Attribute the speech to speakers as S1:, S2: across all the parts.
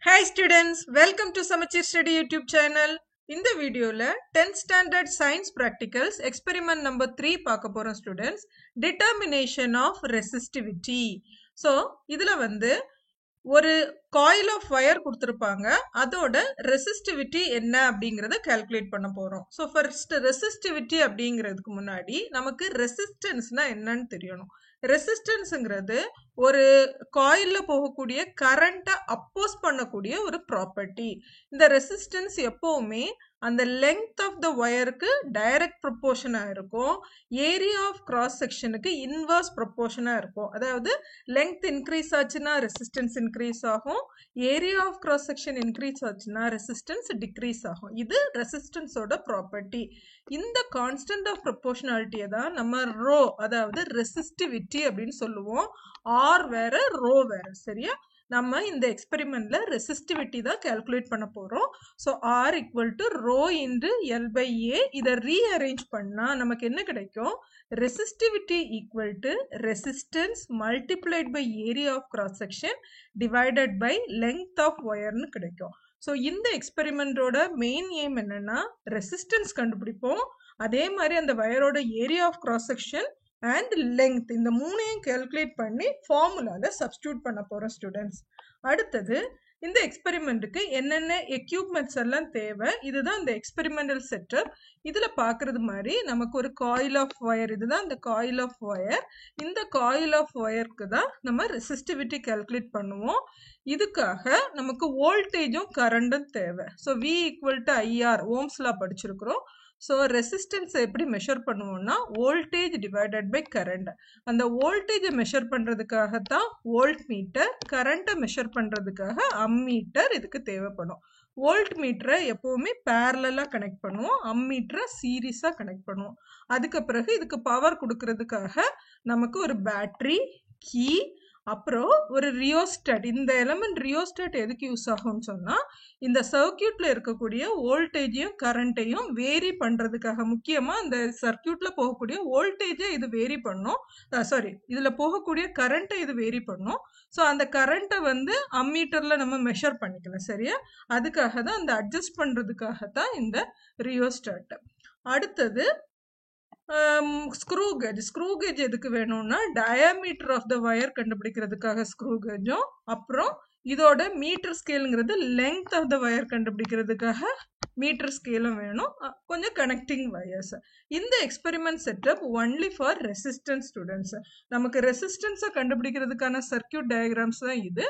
S1: Hi students, welcome to Samachir Study YouTube channel. In the video, 10th standard science practicals experiment number 3 பார்க்க போறோம் students. Determination of resistivity. So, இதுல வந்து ஒரு coil of wire கொடுத்திருப்பாங்க. அதோட resistivity என்ன அப்படிங்கறத calculate பண்ண போறோம். So, first resistivity அப்படிங்கிறதுக்கு முன்னாடி நமக்கு resistanceனா என்னன்னு தெரியணும். ரெசிஸ்டன்ஸ்ங்கிறது ஒரு காயில்ல போகக்கூடிய கரண்ட்டை அப்போஸ் பண்ணக்கூடிய ஒரு ப்ராப்பர்ட்டி. இந்த ரெசிஸ்டன்ஸ் எப்பவுமே அந்த லெங்த் ஆஃப் த ஒயருக்கு டைரக்ட் ப்ரொபோர்ஷனா இருக்கும். ஏரியா ஆஃப் கிராஸ் செக்ஷனுக்கு இன்வர்ஸ் ப்ரொபோர்ஷனா இருக்கும். அதாவது லெங்த் இன்க்ரீஸ் ஆச்சுன்னா ரெசிஸ்டன்ஸ் இன்க்ரீஸ் ஆகும், area of cross section increase ஆச்சுன்னா ரெசிஸ்டன்ஸ் டிக்ரீஸ் ஆகும். இது ரெசிஸ்டன்ஸோட ப்ராப்பர்ட்டி. இந்த கான்ஸ்டன்ட் ஆஃப் ப்ரொபோர்ஷனாலிட்டியை தான் நம்ம ரோ, அதாவது ரெசிஸ்டிவிட்டி அப்படின்னு சொல்லுவோம். ஆர் வேற, ரோ வேற. சரியா? நம்ம இந்த எக்ஸ்பெரிமெண்ட்ல ரெசிஸ்டிவிட்டி தான் கால்குலேட் பண்ண போறோம். So r equal to rho into l by a. இதை ரீஅரேஞ்ச் பண்ணா நமக்கு என்ன கிடைக்கும்? Resistivity equal to resistance multiplied by area of cross section divided by length of ஒயர்னு கிடைக்கும். ஸோ இந்த எக்ஸ்பெரிமெண்டோட மெயின் எய்ம் என்னன்னா ரெசிஸ்டன்ஸ் கண்டுபிடிப்போம், அதே மாதிரி அந்த வயரோட area of cross section and length இந்த மூணையும் கால்குலேட் பண்ணி ஃபார்முலால சப்ஸ்டியூட் பண்ண போறோம் ஸ்டூடெண்ட்ஸ். அடுத்தது இந்த எக்ஸ்பெரிமெண்ட்டுக்கு என்னென்ன எக்யூப்மெண்ட்ஸ் எல்லாம் தேவை, இதுதான் இந்த எக்ஸ்பெரிமெண்டல் செட்டப். இதுல பாக்குறது மாதிரி நமக்கு ஒரு காயில் ஆஃப் ஒயர், இதுதான் இந்த காயில் ஆஃப் ஒயர். இந்த காயில் ஆஃப் ஒயருக்கு தான் நம்ம ரெசிஸ்டிவிட்டி கால்குலேட் பண்ணுவோம். இதுக்காக நமக்கு வோல்டேஜும் கரண்டும் தேவை. So v equal to IR, ஓம்ஸ்லா படிச்சிருக்கிறோம். ஸோ ரெசிஸ்டன்ஸை எப்படி மெஷர் பண்ணுவோம்னா வோல்டேஜ் டிவைடட் பை கரண்ட். அந்த வோல்டேஜை மெஷர் பண்ணுறதுக்காகத்தான் வோல்ட் மீட்டர், கரண்ட்டை மெஷர் பண்ணுறதுக்காக அம்மீட்டர் இதுக்கு தேவைப்படும். வோல்ட் மீட்டரை எப்போவுமே பேரலாக கனெக்ட் பண்ணுவோம், அம்மீட்டரை சீரீஸாக கனெக்ட் பண்ணுவோம். அதுக்கு பிறகு இதுக்கு பவர் கொடுக்கறதுக்காக நமக்கு ஒரு பேட்டரி, கீ, அப்புறம் ஒரு ரியோஸ்டாட். இந்த எலமெண்ட் ரியோஸ்டாட் எதுக்கு யூஸ் ஆகும்னு சொன்னா இந்த சர்க்கியூட்ல இருக்கக்கூடிய வோல்டேஜையும் கரண்ட்டையும் வேரி பண்றதுக்காக. முக்கியமா இந்த சர்க்கியூட்ல போகக்கூடிய வோல்டேஜை இது வேரி பண்ணும், இதுல போகக்கூடிய கரண்ட்டை இது வேரி பண்ணும். ஸோ அந்த கரண்ட்டை வந்து அம்மீட்டர்ல நம்ம மெஷர் பண்ணிக்கலாம். சரியா? அதுக்காக தான் அந்த அட்ஜஸ்ட் பண்றதுக்காகத்தான் இந்த ரியோஸ்டாட். அடுத்தது ஸ்க்ரூ கேஜ். ஸ்க்ரூ கேஜ் எதுக்கு வேணும்னா டயாமீட்டர் ஆஃப் த வயர் கண்டுபிடிக்கிறதுக்காக ஸ்க்ரூ கேஜும், அப்புறம் இதோட மீட்டர் ஸ்கேலுங்கிறது லெங்த் ஆஃப் த வயர் கண்டுபிடிக்கிறதுக்காக மீட்டர் ஸ்கேலும் வேணும், கொஞ்சம் கனெக்டிங் வயர்ஸ். இந்த experiment setup only for resistance students. நமக்கு ரெசிஸ்டன்ஸை கண்டுபிடிக்கிறதுக்கான சர்க்கியூட் டயக்ராம்ஸ் தான் இது.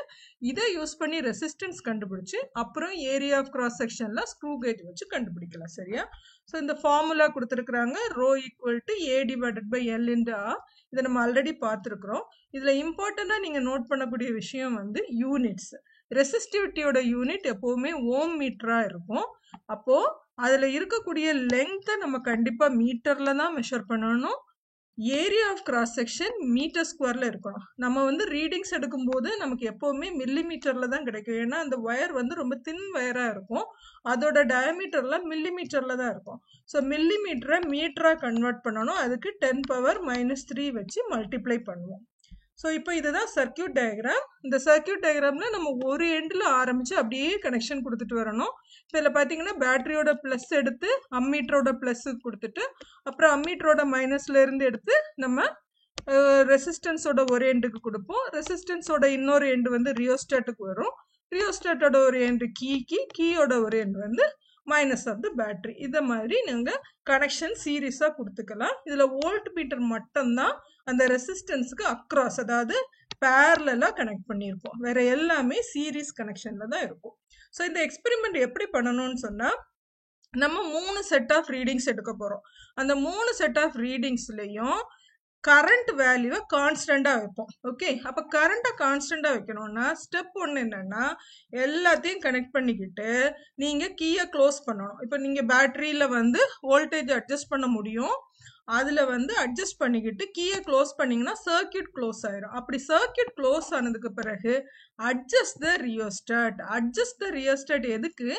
S1: இதை யூஸ் பண்ணி ரெசிஸ்டன்ஸ் கண்டுபிடிச்சு அப்புறம் ஏரியா ஆஃப் கிராஸ் செக்ஷன்ல ஸ்க்ரூ கேஜ் வச்சு கண்டுபிடிக்கலாம். சரியா? ஸோ இந்த ஃபார்முலா கொடுத்துருக்குறாங்க, rho equal to A divided by L into R. இதை நம்ம ஆல்ரெடி பார்த்துருக்குறோம். இதில் இம்பார்ட்டண்டாக நீங்கள் நோட் பண்ணக்கூடிய விஷயம் வந்து யூனிட்ஸ். ரெசிஸ்டிவிட்டியோட யூனிட் எப்போவுமே ஓம் மீட்டராக இருக்கும். அப்போ அதில் இருக்கக்கூடிய லெங்த்தை நம்ம கண்டிப்பாக மீட்டரில் தான் மெஷர் பண்ணணும். Area of cross section metre ஸ்கொயர்ல இருக்கணும். நம்ம வந்து ரீடிங்ஸ் எடுக்கும்போது நமக்கு எப்பவுமே மில்லி மீட்டர்ல தான் கிடைக்கும். ஏன்னா அந்த ஒயர் வந்து ரொம்ப தின் வயரா இருக்கும், அதோட டயமீட்டர்ல மில்லி மீட்டர்ல தான் இருக்கும். ஸோ மில்லி மீட்டரை மீட்டரா கன்வெர்ட் பண்ணணும். அதுக்கு 10⁻³ வச்சு மல்டிப்ளை பண்ணுவோம். ஸோ இப்போ இதுதான் சர்க்கியூட் டயக்ராம். இந்த சர்க்கியூட் டயக்ராம்ல நம்ம ஒரு எண்டில் ஆரம்பிச்சு அப்படியே கனெக்ஷன் கொடுத்துட்டு வரணும். இப்போ இதில் பார்த்தீங்கன்னா பேட்டரியோட ப்ளஸ் எடுத்து அம்மீட்டரோட ப்ளஸ் கொடுத்துட்டு அப்புறம் அம்மீட்டரோட மைனஸ்ல இருந்து எடுத்து நம்ம ரெசிஸ்டன்ஸோட ஒரு எண்டுக்கு கொடுப்போம். ரெசிஸ்டன்ஸோட இன்னொரு எண்டு வந்து ரியோஸ்டாட்டுக்கு வரும். ரியோஸ்டாட்டோட ஒரு எண்டு கீயோட ஒரு எண்டு வந்து மைனஸ் ஆஃப் த பேட்டரி. இதை மாதிரி நீங்கள் கனெக்ஷன் சீரீஸாக கொடுத்துக்கலாம். இதில் வோல்ட் மீட்டர் மட்டும்தான் அந்த ரெசிஸ்டன்ஸுக்கு அக்ராஸ், அதாவது பேரலாக கனெக்ட் பண்ணியிருப்போம். வேற எல்லாமே சீரீஸ் கனெக்ஷன்ல தான் இருக்கும். ஸோ இந்த எக்ஸ்பெரிமெண்ட் எப்படி பண்ணணும்னு சொன்னால் நம்ம 3 செட் ஆஃப் ரீடிங்ஸ் எடுக்க போகிறோம். அந்த 3 செட் ஆஃப் ரீடிங்ஸ்லையும் கரண்ட் வேல்யூவை கான்ஸ்டண்டா வைப்போம். ஓகே, அப்போ கரண்ட்டை கான்ஸ்டண்டா வைக்கணும்னா ஸ்டெப் 1 என்னன்னா எல்லாத்தையும் கனெக்ட் பண்ணிக்கிட்டு நீங்க கீயை க்ளோஸ் பண்ணணும். இப்போ நீங்க பேட்டரியில வந்து வோல்டேஜ் அட்ஜஸ்ட் பண்ண முடியும், அதுல வந்து அட்ஜஸ்ட் பண்ணிக்கிட்டு கீயை க்ளோஸ் பண்ணீங்கன்னா சர்க்கியூட் க்ளோஸ் ஆயிரும். அப்படி சர்க்கியூட் க்ளோஸ் ஆனதுக்கு பிறகு அட்ஜஸ்ட் த ரியோஸ்டாட். அட்ஜஸ்ட் த ரியோஸ்டாட் எதுக்கு?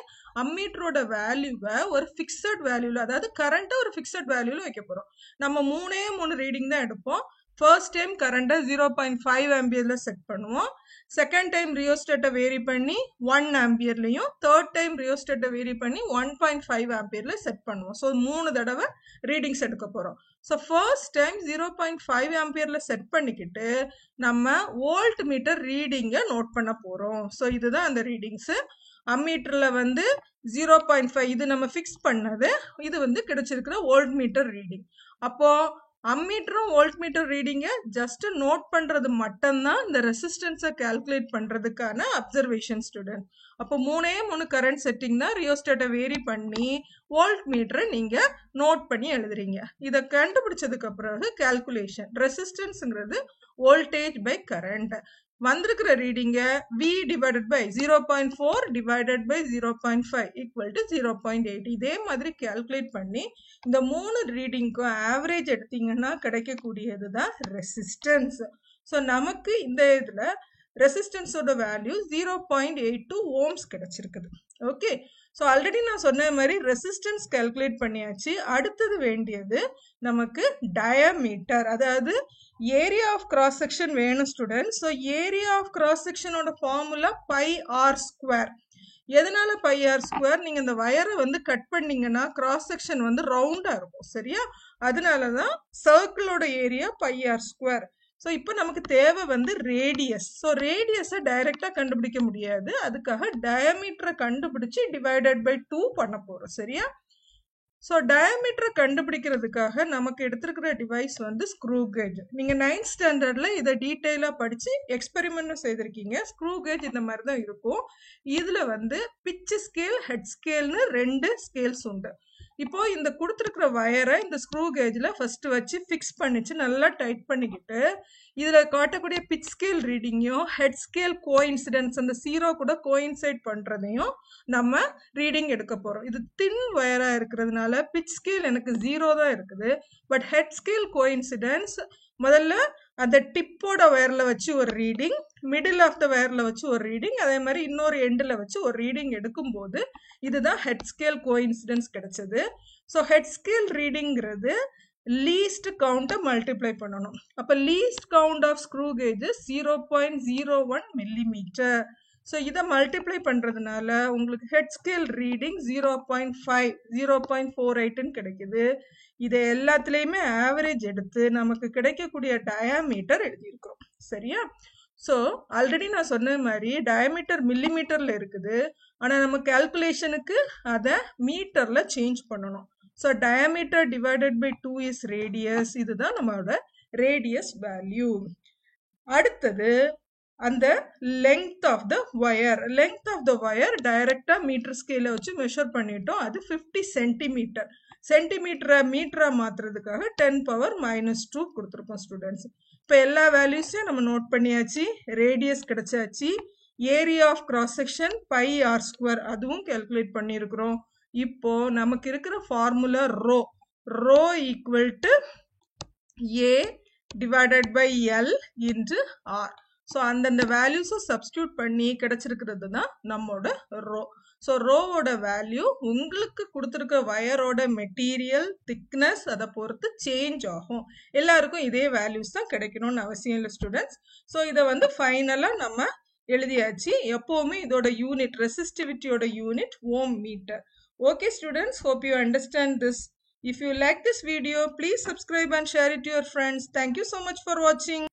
S1: அம்மீட்டரோட வேல்யூவை ஒரு ஃபிக்ஸட் வேல்யூல, அதாவது கரண்ட்டை ஒரு ஃபிக்ஸட் வேல்யூல வைக்க போறோம். நம்ம 3 ரீடிங் தான் எடுப்போம். ஃபர்ஸ்ட் டைம் கரண்ட்டை 0.5 ஆம்பியரில் செட் பண்ணுவோம். செகண்ட் டைம் ரியோஸ்டேட்டை வேரி பண்ணி 1 ஆம்பியர்லையும், தேர்ட் டைம் ரியோஸ்டேட்டை வேரி பண்ணி 1.5 ஆம்பியரில் செட் பண்ணுவோம். ஸோ 3 தடவை ரீடிங்ஸ் எடுக்க போகிறோம். ஸோ ஃபர்ஸ்ட் டைம் 0.5 ஆம்பியரில் செட் பண்ணிக்கிட்டு நம்ம வோல்ட் மீட்டர் ரீடிங்கை நோட் பண்ண போகிறோம். ஸோ இதுதான் அந்த ரீடிங்ஸு. அம்மீட்டரில் வந்து 0.5 இது நம்ம ஃபிக்ஸ் பண்ணது, இது வந்து கிடைச்சிருக்கிற வோல்ட் மீட்டர் ரீடிங். அப்போ அம்மீட்டரும் வோல்ட் மீட்டர் ரீடிங்கை ஜஸ்ட் நோட் பண்றது மட்டும்தான் இந்த ரெசிஸ்டன்ஸை கால்குலேட் பண்றதுக்கான அப்சர்வேஷன் ஸ்டூடெண்ட். அப்போ 3 கரண்ட் செட்டிங் தான் ரியோஸ்டேட்டை வேரி பண்ணி வோல்ட் மீட்டரை நீங்க நோட் பண்ணி எழுதுறீங்க. இதை கண்டுபிடிச்சதுக்கு அப்புறம் கால்குலேஷன் ரெசிஸ்டன்ஸ்ங்கிறது வோல்டேஜ் பை கரண்ட். வந்திருக்கிற ரீடிங்க V divided by 0.4 divided by 0.5 equal to 0.8. இதே மாதிரி கால்குலேட் பண்ணி இந்த 3 ரீடிங்க்கும் ஆவரேஜ் எடுத்தீங்கன்னா கிடைக்கக்கூடியது தான் ரெசிஸ்டன்ஸ். ஸோ நமக்கு இந்த இதில் ரெசிஸ்டன்ஸோட வேல்யூ 0.82 ஓம்ஸ் கிடைச்சிருக்குது. ஓகே, ஸோ ஆல்ரெடி நான் சொன்ன மாதிரி ரெசிஸ்டன்ஸ் கால்குலேட் பண்ணியாச்சு. அடுத்தது வேண்டியது நமக்கு டயாமீட்டர், அதாவது ஏரியா ஆஃப் கிராஸ் செக்ஷன் வேணும் student. So area of cross செக்ஷனோட ஃபார்முலா பை ஆர் ஸ்கொயர். எதனால பை ஆர் ஸ்கொயர்? நீங்க இந்த வயரை வந்து கட் பண்ணீங்கன்னா கிராஸ் செக்ஷன் வந்து ரவுண்டா இருக்கும், சரியா? அதனாலதான் சர்க்கிளோட area pi r square. So இப்போ நமக்கு தேவை வந்து ரேடியஸ். ஸோ ரேடியஸை டைரக்டா கண்டுபிடிக்க முடியாது, அதுக்காக டயாமீட்டரை கண்டுபிடிச்சு டிவைடட் பை 2 பண்ண போறோம், சரியா? ஸோ டயாமீட்டரை கண்டுபிடிக்கிறதுக்காக நமக்கு எடுத்திருக்கிற டிவைஸ் வந்து ஸ்க்ரூ கேஜ். நீங்கள் 9th ஸ்டாண்டர்டில் இதை டீட்டெயிலாக படித்து எக்ஸ்பெரிமெண்ட்டும் செய்திருக்கீங்க. ஸ்க்ரூ கேஜ் இந்த மாதிரி தான் இருக்கும். இதில் வந்து பிட்ச் ஸ்கேல், ஹெட் ஸ்கேல்னு 2 ஸ்கேல்ஸ் உண்டு. இப்போ இந்த கொடுத்துருக்கிற வயரை இந்த ஸ்க்ரூ கேஜில் ஃபர்ஸ்ட் வச்சு ஃபிக்ஸ் பண்ணிச்சு நல்லா டைட் பண்ணிக்கிட்டு இதில் காட்டக்கூடிய பிட்ச் ஸ்கேல் ரீடிங்கையும் ஹெட் ஸ்கேல் கோஇன்சிடென்ஸ் அந்த 0 கூட கோஇன்சைட் பண்ணுறதையும் நம்ம ரீடிங் எடுக்க போகிறோம். இது தின் வயராக இருக்கிறதுனால பிட்ச் ஸ்கேல் எனக்கு 0 தான் இருக்குது. பட் ஹெட் ஸ்கேல் கோஇன்சிடென்ஸ் முதல்ல அந்த டிப்போட வயரில் வச்சு ஒரு ரீடிங், மிடில் ஆஃப் த வயரில் வச்சு ஒரு ரீடிங், அதே மாதிரி இன்னொரு எண்டில் வச்சு ஒரு ரீடிங் எடுக்கும்போது இதுதான் ஹெட் ஸ்கேல் கோஇன்சிடென்ஸ் கிடைச்சது. ஸோ ஹெட் ஸ்கேல் ரீடிங்கிறது லீஸ்ட் கவுண்ட்டை மல்டிப்ளை பண்ணணும். அப்போ least count of screw gauges 0.01 millimetre. So இதை மல்டிப்ளை பண்ணுறதுனால உங்களுக்கு ஹெட் ஸ்கேல் ரீடிங் 0.5 0.48ன்னு கிடைக்குது. இதை எல்லாத்துலேயுமே ஆவரேஜ் எடுத்து நமக்கு கிடைக்கக்கூடிய டயாமீட்டர் எழுதியிருக்கிறோம், சரியா? ஸோ ஆல்ரெடி நான் சொன்ன மாதிரி டயாமீட்டர் மில்லிமீட்டரில் இருக்குது, ஆனால் நம்ம கால்குலேஷனுக்கு அதை மீட்டரில் சேஞ்ச் பண்ணணும். So diameter divided by 2 is radius. இதுதான் நம்மளோட ரேடியஸ் வேல்யூ. அடுத்தது அந்த length of the wire. Length of the wire டைரக்டா மீட்டர் ஸ்கேல வச்சு மெஷர் பண்ணிட்டோம். அது 50 சென்டிமீட்டர். சென்டிமீட்டரை மீட்டரா மாத்துறதுக்காக 10⁻⁻2 கொடுத்துருக்கோம் ஸ்டூடெண்ட்ஸ். இப்போ எல்லா வேல்யூஸையும் நம்ம நோட் பண்ணியாச்சு. ரேடியஸ் கிடைச்சாச்சு. Area of cross section pi r square அதுவும் கால்குலேட் பண்ணியிருக்கிறோம். இப்போ நமக்கு இருக்கிற formula rho. Rho equal to A divided by L into r. So அந்தந்த வேல்யூஸை சப்ஸ்டியூட் பண்ணி கிடைச்சிருக்கிறது தான் நம்மளோட ரோ. ஸோ ரோவோட வேல்யூ உங்களுக்கு கொடுத்துருக்க வயரோட மெட்டீரியல் திக்னஸ் அதை பொறுத்து சேஞ்ச் ஆகும். எல்லாருக்கும் இதே வேல்யூஸ் தான் கிடைக்கணும்னு அவசியம் இல்லை ஸ்டூடெண்ட்ஸ். ஸோ இதை வந்து ஃபைனலாக நம்ம எழுதியாச்சு. எப்போவுமே இதோட unit ரெசிஸ்டிவிட்டியோட unit Om metre. Okay students, hope you understand this. If you like this video, please subscribe and share it to your friends. Thank you so much for watching.